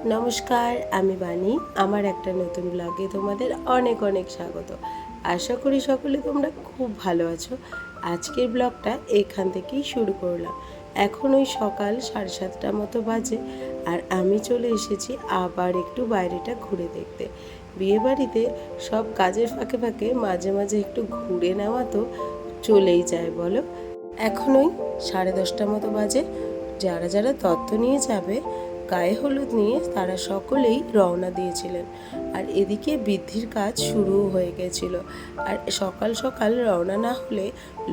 নমস্কার, আমি বানি। আমার একটা নতুন ব্লগে তোমাদের অনেক অনেক স্বাগত। আশা করি সকলে তোমরা খুব ভালো আছো। আজকের ব্লগটা এখান থেকেই শুরু করলাম। এখন ওই সকাল 7:30টার মতো বাজে, আর আমি চলে এসেছি আবার একটু বাইরেটা ঘুরে দেখতে। বিয়েবাড়িতে সব কাজের ফাঁকে ফাঁকে মাঝে মাঝে একটু ঘুরে নেওয়া তো চলেই যায় বলো। এখন ওই 10:30টার মতো বাজে। যারা যারা তত্ত্ব নিয়ে যাবে গায়ে হলুদ নিয়ে, তারা সকলেই রওনা দিয়েছিলেন। আর এদিকে বৃদ্ধির কাজ শুরুও হয়ে গেছিল। আর সকাল সকাল রওনা না হলে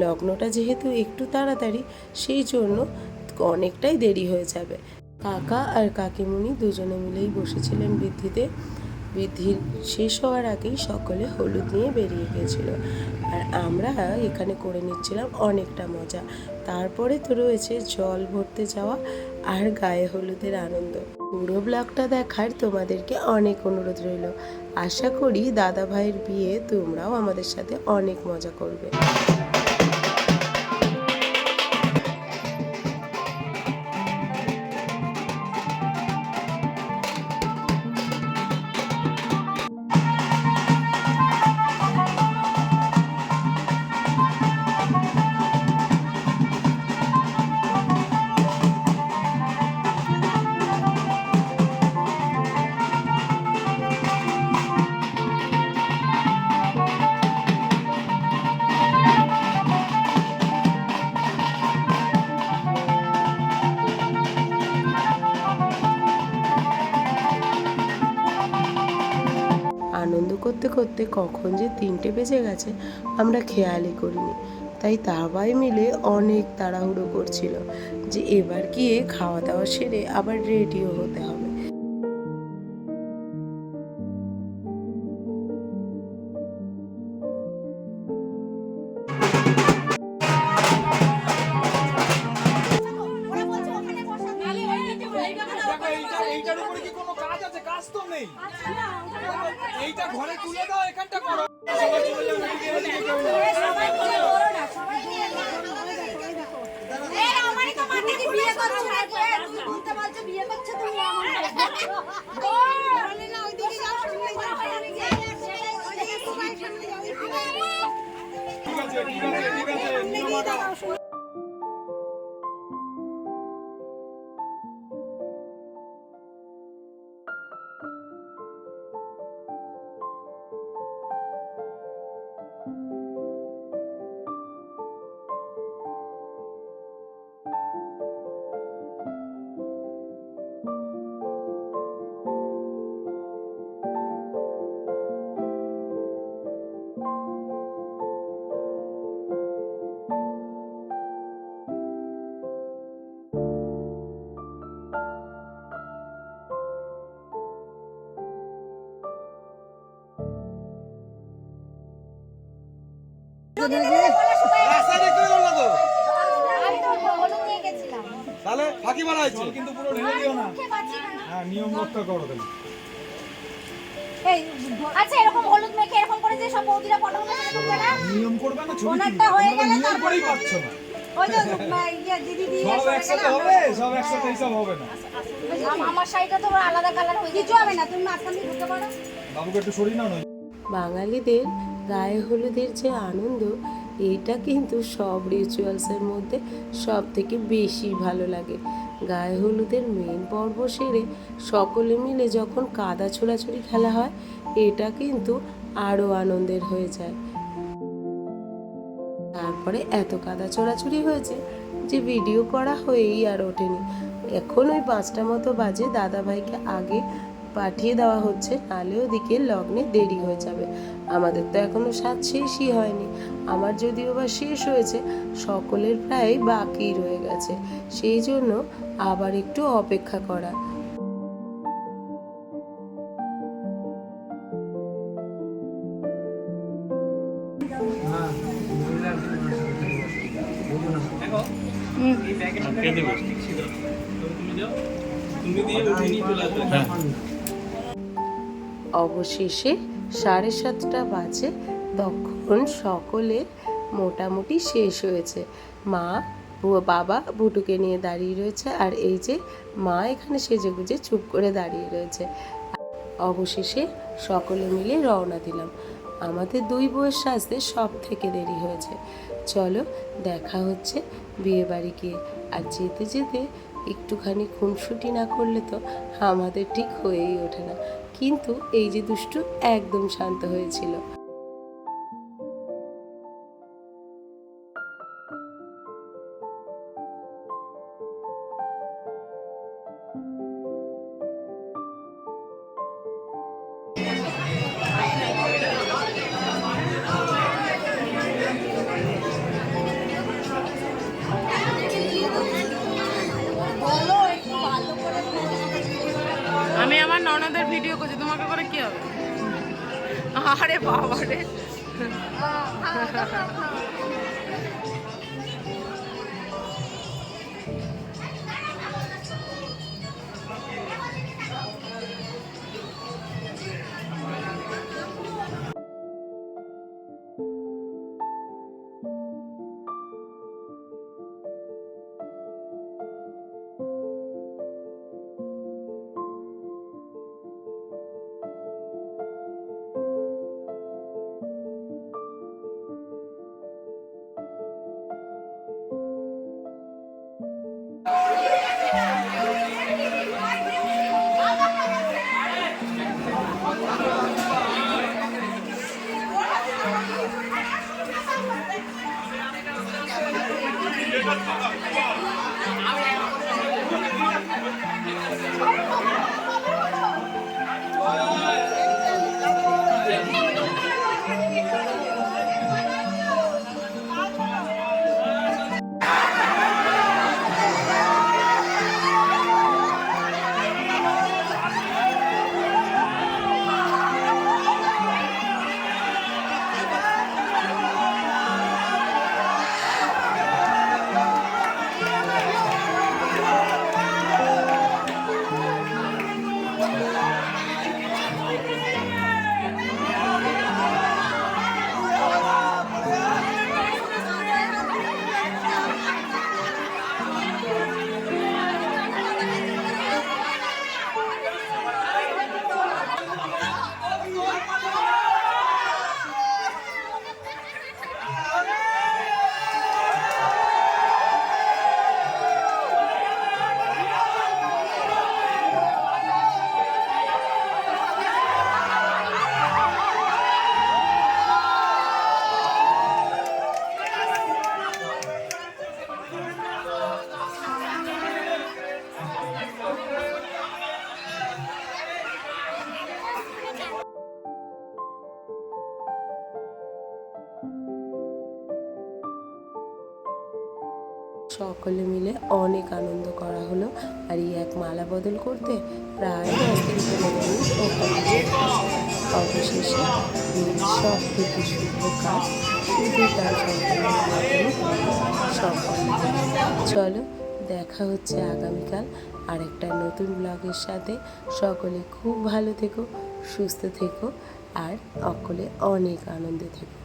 লগ্নটা যেহেতু একটু তাড়াতাড়ি, সেই জন্য অনেকটাই দেরি হয়ে যাবে। কাকা আর কাকিমুনি দুজনে মিলেই বসেছিলেন বৃদ্ধিতে। বৃদ্ধির শেষ হওয়ার আগেই সকলে হলুদ নিয়ে বেরিয়ে গিয়েছিল, আর আমরা এখানে করে নিচ্ছিলাম অনেকটা মজা। তারপরে তো রয়েছে জল ভরতে যাওয়া আর গায়ে হলুদের আনন্দ। পুরো ব্লগটা দেখার তোমাদেরকে অনেক অনুরোধ রইল। আশা করি দাদা ভাইয়ের বিয়ে তোমরাও আমাদের সাথে অনেক মজা করবে। আনন্দ করতে করতে কখন যে 3টে বেজে গেছে আমরা খেয়ালই করিনি। তাই সবাই মিলে অনেক তাড়াহুড়ো করছিল যে এবার গিয়ে খাওয়া দাওয়া সেরে আবার রেডিও হতে হবে। এইটা ঘরে তুলে দাও, এখানটা করো। ঠিক আছে ঠিক আছে ঠিক আছে। তাহলে ফাঁকি বানাইছো কিন্তু পুরো ঢেলে দিও না। হ্যাঁ, নিয়ম রক্ষা করো তুমি। আচ্ছা, এরকম হলুদ মেখে এরকম করে যে সব বৌদিরা ফটো তুলবে না, নিয়ম করবে না, ছবি ওনারটা হয়ে গেলে নিয়ম করেই পাচ্ছ না। ওই যে দিদি দিয়ে সব একসাথে হবে, সব একসাথে এইসব হবে না। আমার শাড়িটা তো আলাদা কালার হয়ে কিছু হবে না, তুমি মাঝখান দিয়ে ঢুকে পড়ো। বাবুকে একটু সরিয়ে নাও না। বাঙালিদের গায়ে হলুদের যে আনন্দ, এইটা কিন্তু সব রিচুয়ালসের মধ্যে সব থেকে বেশি ভালো লাগে। গায়ে হলুদের মেন পর্ব সেরে সকলে মিলে যখন কাদা ছোড়াছুড়ি খেলা হয়, এটা কিন্তু আরও আনন্দের হয়ে যায়। তারপরে এত কাদা ছোড়াছুড়ি হয়েছে যে ভিডিও করা হয়েই আর ওঠেনি। এখন ওই 5টা মতো বাজে, দাদাভাইকে আগে পাঠিয়ে দেওয়া হচ্ছে, নাহলে ওদিকে লগ্নে দেরি হয়ে যাবে। আমাদের তো এখনও সাজ শেষই হয়নি। আমার যদিও বা শেষ হয়েছে, সকলের প্রায় বাকি রয়ে গেছে। সেই জন্য আবার একটু অপেক্ষা করা। অবশেষে 7:30টা বাজে, তখন সকলের মোটামুটি শেষ হয়েছে। মা বাবা বুটুকে নিয়ে দাঁড়িয়ে রয়েছে, আর এই যে মা এখানে সেজেগুজে চুপ করে দাঁড়িয়ে রয়েছে। অবশেষে সকলে মিলে রওনা দিলাম। আমাদের দুই বউয়ের সাজতে সব থেকে দেরি হয়েছে। চলো দেখা হচ্ছে বিয়ে বাড়ি গিয়ে। আর যেতে যেতে একটুখানি খুনসুটি না করলে তো আমাদের ঠিক হয়েই ওঠে না। কিন্তু এই যে দুষ্টু একদম শান্ত হয়েছিল। আমি আমার ননদের ভিডিও করছি, তোমাকে করে কি হবে? আরে বাবা রে, সকলে মিলে অনেক আনন্দ করা হলো। আর এই এক মালা বদল করতে প্রায় 10 থেকে 15 মিনিট অবশেষে সব থেকে শুভ কাজ শুধু তার সফল। চলো দেখা হচ্ছে আগামীকাল আর একটা নতুন ব্লগের সাথে। সকলে খুব ভালো থেকো, সুস্থ থেকো আর সকলে অনেক আনন্দে থেকো।